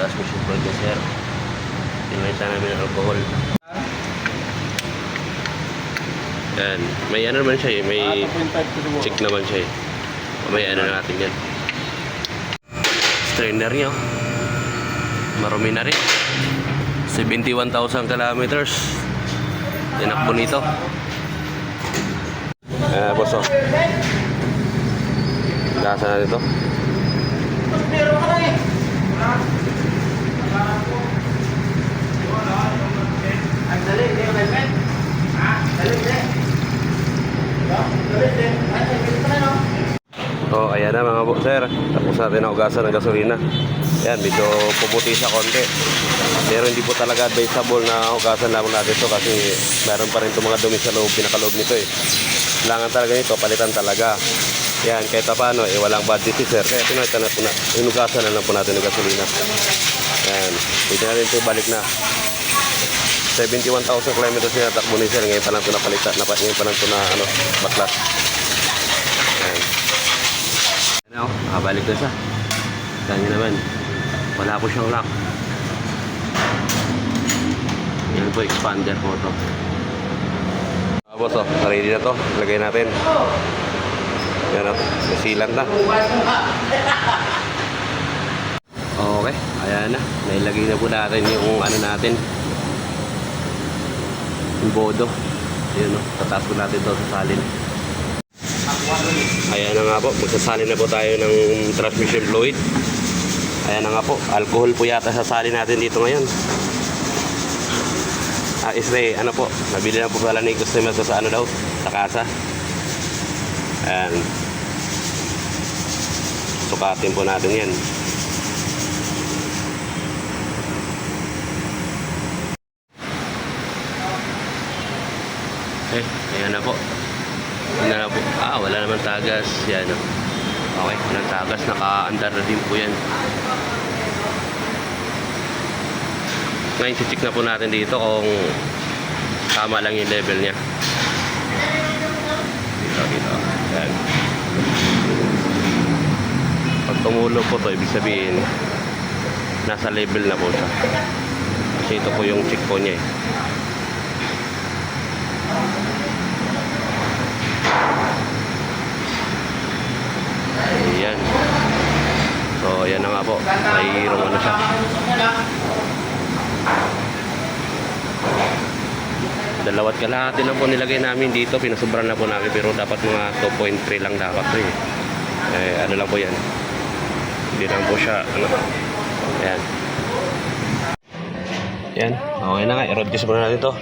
transmission fluid niya, sir. Pinalitan namin ng alcohol. Yan. May ano naman siya eh. May check naman siya eh. May ano na natin yan. Strainer niya. Marumi na rin. 71,000 kilometers. Tinakbo nito. Boss, oh. Lasa na dito. Oh, ayan na mga sir. Tapos natin na ugasan ng gasolina. Ayan, medyo pumuti sa konti. Pero hindi po talaga advisable na ugasan lang natin ito kasi meron pa rin itong mga dumi sa loob, pinakaloob nito eh. Kailangan talaga nito, palitan talaga. Yan, kahit paano eh, walang bad sir. Kaya pinalitan na po na, inugasan na lang po natin ng gasolina. Yan, pwede na rin ito balik na. 71,000 kilometers na natakbo ni sir. Ngayon pa lang ito napalitan, ngayon pa lang ito na baklas. Yan. Yan o, makabalik na siya. Saan nyo naman, wala po siyang lock. Yan po, expander po ito. Boss, oh, ready na to. Lagay natin. Yan o, nasilan na. Okay, ayan na. Nailagay na po natin yung ano natin. Yung bodo. Ayan o, tataas po natin ito sa salin. Ayan na nga po, magsasalin na po tayo ng transmission fluid. Ayan na nga po, alcohol po yata sasalin natin dito ngayon. Ano po, nabili na po pala ni customer sa ano daw, sa kasa. Ayan. Sukatin po natin yan. Ayan na po. Ayan na po. Wala naman tagas. Yan o. Okay, walang tagas. Naka-andar na din po yan. Ngayon, check na po natin dito kung tama lang yung level niya. Dito. Ayan. Pag tumulo po to, ibig sabihin, nasa level na po siya. Kasi ito po yung check po niya eh. Ayan. So, ayan na nga po. Mayroong ano siya. Dalawat kalahati na po nilagay namin dito. Pinasubran na po namin. Pero dapat mga 2.3 lang dapat po eh. Ano lang po yan. Hindi lang po siya. Ayan. Ayan. Okay na nga. I-road test muna natin to.